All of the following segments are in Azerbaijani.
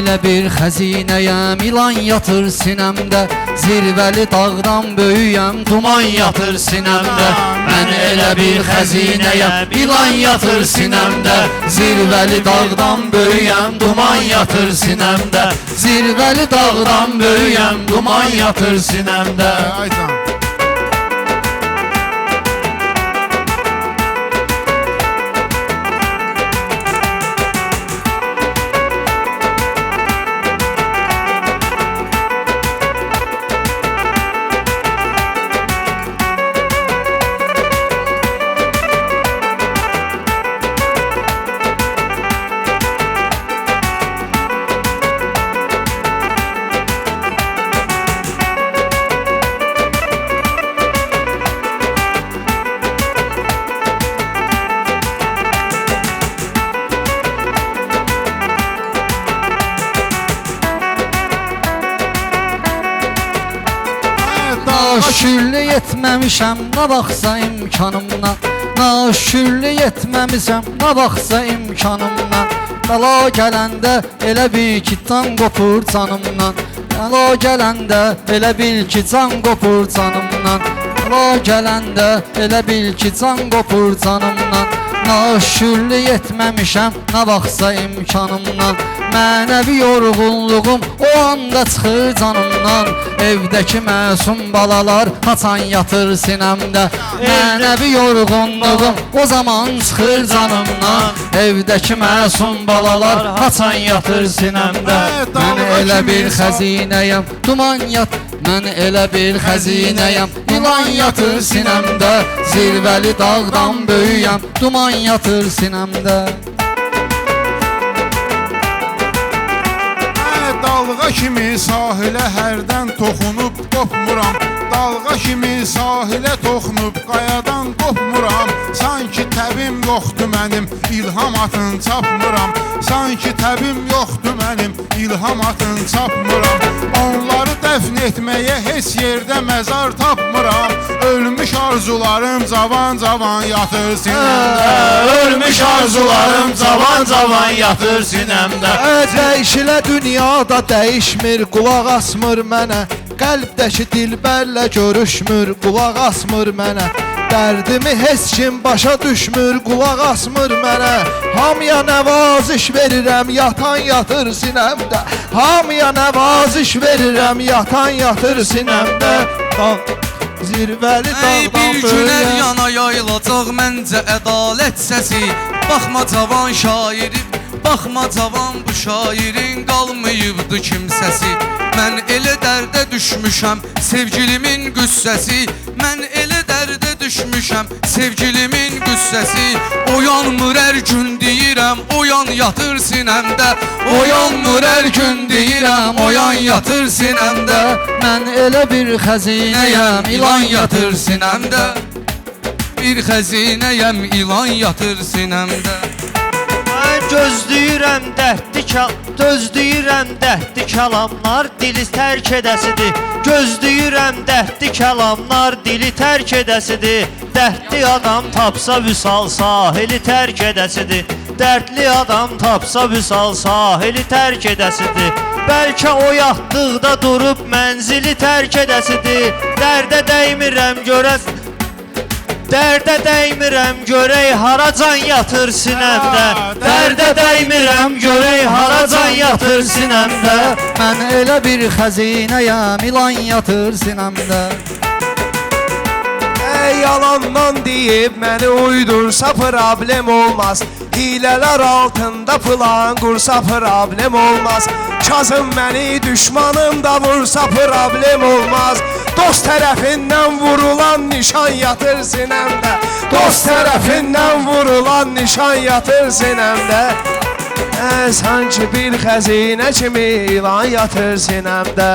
elə bir xəzinəyəm, ilan yatır sinəmdə. Zirvəli dağdan böyüyəm, duman yatır sinəmdə. Mən elə bir xəzinəyəm, ilan yatır sinəmdə. Zirvəli dağdan böyüyəm, duman yatır sinəmdə. Zirvəli dağdan böyüyəm, duman yatır sinəmdə. Aycan. Naşükürlük etməmişəm, nə baxsa imkanımdan. Naşükürlük etməmişəm, nə baxsa imkanımdan. Bəla gələndə elə bil ki, can qopur canımdan. Bəla gələndə elə bil ki, can qopur canımdan. Bəla gələndə elə bil ki, can qopur canımdan. Naşükürlük etməmişəm, nə baxsa imkanımdan. Mənəvi yorğunluğum o anda çıxır canımdan. Evdəki məsum balalar haçan yatır sinəmdə. Mənəvi yorğunluğum o zaman çıxır canımdan. Evdəki məsum balalar haçan yatır sinəmdə. Mən elə bir xəzinəyəm, duman yat. Mən elə bir xəzinəyəm, ilan yatır sinəmdə. Zirvəli dağdan böyüyəm, duman yatır sinəmdə. Dalğa kimi sahilə hərdən toxunub qopmuram. Dalğa kimi sahilə toxunub qayadan qopmuram. Sanki təbim yoxdur mənim, ilham atın çapmıram. Sanki təbim yoxdur mənim, ilham atın çapmıram. Onları dəfn etməyə heç yerdə məzar tapmıram. Ölmüş arzularım cavan-cavan yatır sinəmdə. Ölmüş arzularım cavan-cavan yatır sinəmdə. Dəyişilə dünyada dəyişmir, qulaq asmır mənə. Qəlbdəki dilbərlə görüşmür, qulaq asmır mənə. Dərdimi heç kim başa düşmür, qulaq asmır mənə. Hamıya nəvaziş verirəm, yatan yatır sinəmdə. Hamıya nəvaziş verirəm, yatan yatır sinəmdə. Zirvəli dağdan bir günər yana yayılacaq məncə ədalət səsi. Baxma cavan şairim, baxma cavan bu şairin, qalmayıbdı kimsəsi. Mən elə dərdə düşmüşəm, sevgilimin qüssəsi. Mən elə dərdə düşmüşəm, sevgilimin qüssəsi. Oyanmır hər gün deyirəm, oyan yatır sinəmdə. Oyanmır hər gün deyirəm, oyan yatır sinəmdə. Mən elə bir xəzinəyəm, ilan yatır sinəmdə. Bir xəzinəyəm, ilan yatır sinəmdə. Gözləyirəm dərdli kəlamlar dili tərk edəsidir. Gözləyirəm dərdli kəlamlar dili tərk edəsidir. Dərdli adam tapsa vüsal sahili tərk edəsidir. Dərdli adam tapsa vüsal sahili tərk edəsidir. Bəlkə o yatdıqda durub mənzili tərk edəsidir. Dərdə dəymirəm görəsən, dərdə dəymirəm görək haracan yatır sinəmdə. Dərdə dəymirəm görək haracan yatır sinəmdə. Mən elə bir xəzinəyəm, ilan yatır sinəmdə. Yalandan deyib məni uydursa problem olmaz. Hilələr altında plan qursa problem olmaz. Kazım məni düşmanım da vursa problem olmaz. Dost tərəfindən vurulan nişan yatır sinəmdə. Dost tərəfindən vurulan nişan yatır sinəmdə. Sanki bir xəzinə kimi ilan yatır sinəmdə.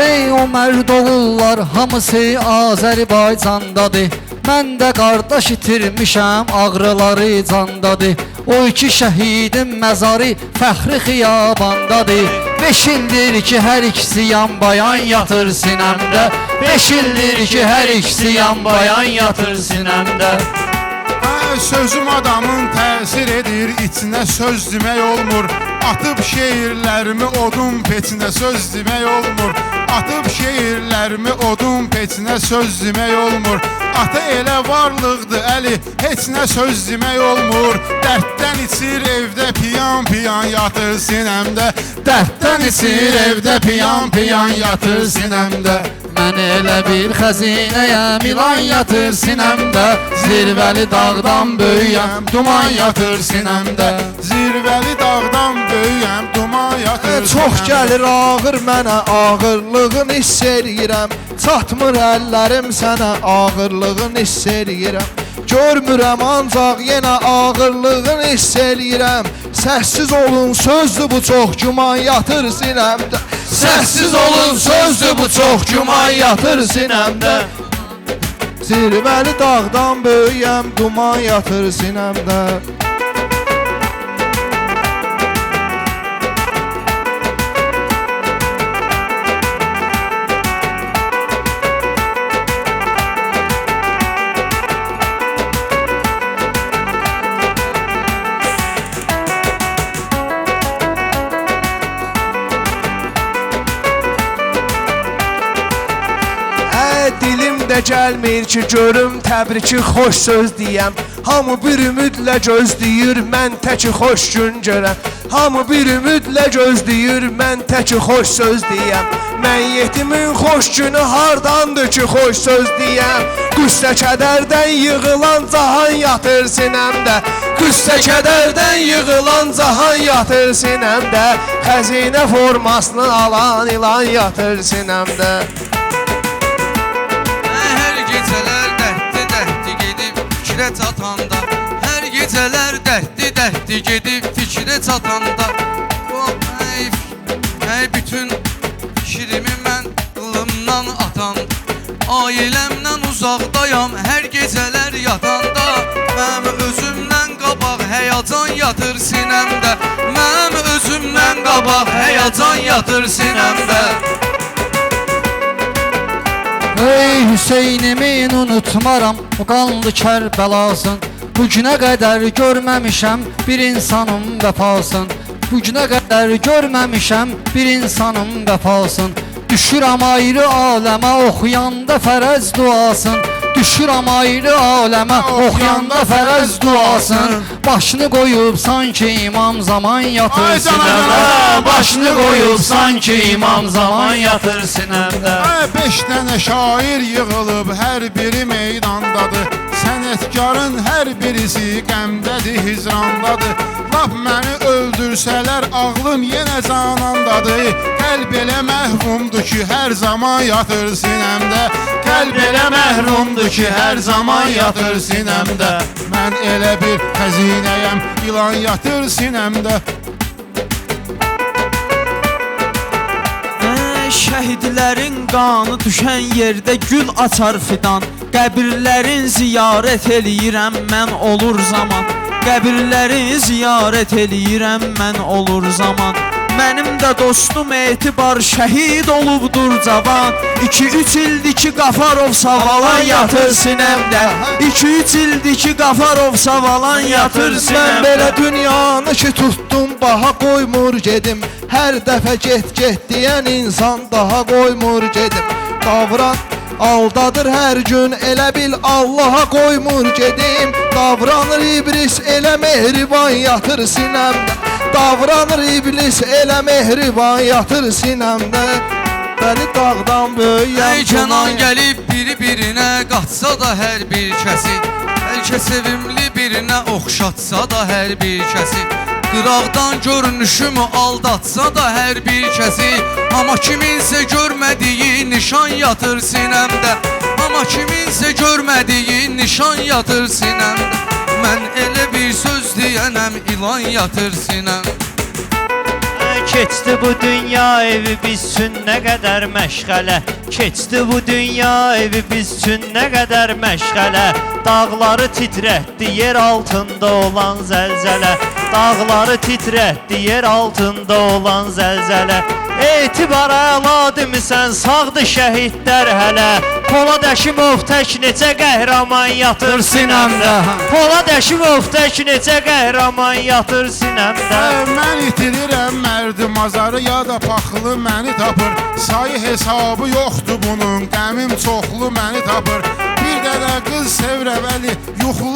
Ey o mərd oğullar, hamısı Azərbaycandadır. Mən də qardaş itirmişəm, ağrıları candadır. O iki şəhidin məzarı fəxri xiyabandadır. 5 ildir ki hər ikisi yan bayan yatır sinəmdə. 5 ildir ki hər ikisi yan bayan yatır sinəmdə. Sözüm adamın təsir edir, içinə söz demək olmur. Atıb şeirlərimi odun peçinə söz demək olmur. Atıb şeirlərimi odun peçinə söz demək olmur. Ata elə varlıqdır əli, heç nə söz demək olmur. Dərddən içir evdə piyan piyan yatır sinəmdə. Dərddən içir evdə piyan piyan yatır sinəmdə. Mən elə bir xəzinəyəm, ilan yatır sinəmdə. Zirvəli dağdan böyüyəm, duman yatır sinəmdə. Zirvəli dağdan böyüyəm, duman yatır sinəmdə. Çox gəlir ağır mənə, ağırlığını hiss eləyirəm. Çatmır əllərim sənə, ağırlığını hiss eləyirəm. Görmürəm ancaq yenə ağırlığını hiss eləyirəm. Səssiz olun sözdür bu çox güman yatır sinəmdə. Səssiz olun sözdür bu çox güman yatır sinəmdə. Zirvəli dağdan böyüyəm, duman yatır sinəmdə. Dilimdə gəlmir ki, görüm təbriki xoş söz deyəm. Hamı bir ümidlə gözləyir, mən təki xoş gün görəm. Hamı bir ümidlə gözləyir, mən təki xoş söz deyəm. Mən yetimin xoş günü hardandır ki, xoş söz deyəm. Qüssə kədərdən yığılan cahan yatır sinəmdə. Qüssə kədərdən yığılan cahan yatır sinəmdə. Xəzinə formasını alan ilan yatır sinəmdə. Çatanda, hər gecələr dərddi gedib fikrə çatanda. Bütün fikrimi mən qılımdan atan. Ailəmdən uzaqdayam, hər gecələr yatanda. Mənim özümdən qabaq həyacan yatır sinəmdə. Mənim özümdən qabaq həyacan yatır sinəmdə. Ey Hüseynimin unutmaram, o qanlı Kərbəlasın. Bu günə qədər görməmişəm bir insanın vəfasın. Bu günə qədər görməmişəm bir insanın vəfasın. Düşürəm ayrı aləmə oxuyanda fərəz duasın. Düşürəm ayrı aləmə oxuyanda fərəz duasın. Başını qoyub sanki imam zaman yatır sinəmdə. Başını qoyub sanki imam zaman yatır sinəmdə. 5 dənə şair yığılıb, hər biri meydandadır. Sənətkarın hər birisi qəmdədir, hicrandadır. Lap məni öldürsələr, ağlım yenə canandadır. Qəlb elə məhrumdur ki, hər zaman yatır sinəmdə. Qəlb elə məhrumdur ki, hər zaman yatır sinəmdə. Mən elə bir xəzinəyəm, ilan yatır sinəmdə. Şəhidlərin qanı düşən yerdə gül açar fidan. Qəbirlərin ziyarət eləyirəm mən olur zaman. Qəbirlərin ziyarət eləyirəm mən olur zaman. Mənim də dostum Etibar şəhid olubdur cavan. 2-3 ildir ki Qafarov savalan yatır sinəmdə. 2-3 ildir ki Qafarov savalan yatır sinəmdə. Mən belə dünyanı ki tutdum, baha qoymur gedim. Hər dəfə get deyən insan daha qoymur gedim. Davran aldadır hər gün, elə bil Allaha qoymur gedim. Davranır iblis, elə mehriban yatır sinəmdə. Davranır iblis, elə mehriban yatır sinəmdə. Bəli dağdan böyüyəm. Ey Kənan gəlib biri-birinə qatsa da hər bir kəsi. Bəlkə sevimli birinə oxşatsa da hər bir kəsi. Qıraqdan görünüşümü aldatsa da hər bir kəsi. Amma kiminsə görmədiyi nişan yatır sinəmdə. Amma kiminsə görmədiyi nişan yatır sinəmdə. Mən elə bir söz deyənəm, ilan yatır sinəmdə. Keçdi bu dünya evi biz üçün nə qədər məşğələ. Keçdi bu dünya evi biz üçün nə qədər məşğələ. Dağları titrətdi yer altında olan zəlzələ. Dağları titrətdi yer altında olan zəlzələ. Etibar əladimisən sağdı şəhidlər hələ. Polad Əşimov tək necə qəhrəman yatır sinəmdə. Polad Əşimov tək necə qəhrəman yatır sinəmdə. Mən itirirəm mərdi mazarı ya da paxılı məni tapır. Sayı hesabı yoxdur bunun, qəmim çoxlu məni tapır. Bir dənə qız sevrəvəli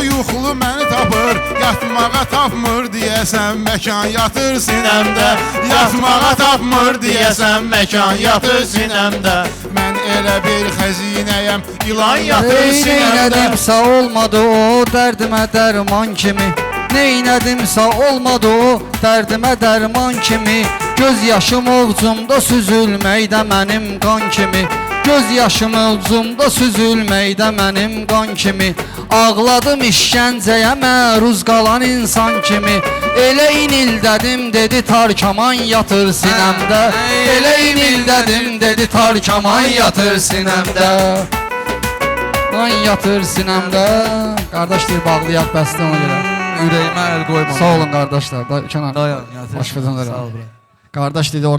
yuxulu məni tapır. Yatmağa tapmır deyəsən məkan yatır sinəmdə. Yatmağa tapmır deyəsən məkan yatır sinəmdə. Mən elə bir xəzinəyəm, ilan yatır sinəmdə. Neynədimsə olmadı o dərdimə dərman kimi. Neynədimsə olmadı o dərdimə dərman kimi. Göz yaşım ovcumda süzülməkdə mənim qan kimi. Göz yaşım ovcumda süzülməkdə mənim qan kimi. Ağladım işgəncəyə məruz qalan insan kimi. Elə inildədim dedi Tarkaman yatır sinəmdə. Elə inildədim dedi Tarkaman yatır sinəmdə. An yatır sinəmdə. Qardaş deyir bağlayaq bəsdə ona görə. Ürəyimə əl qoyma. Sağ olun qardaşlar. Kənar. Dayan, yatır. Başqadan da. Sağ ol, bura. Qardaş dedi orada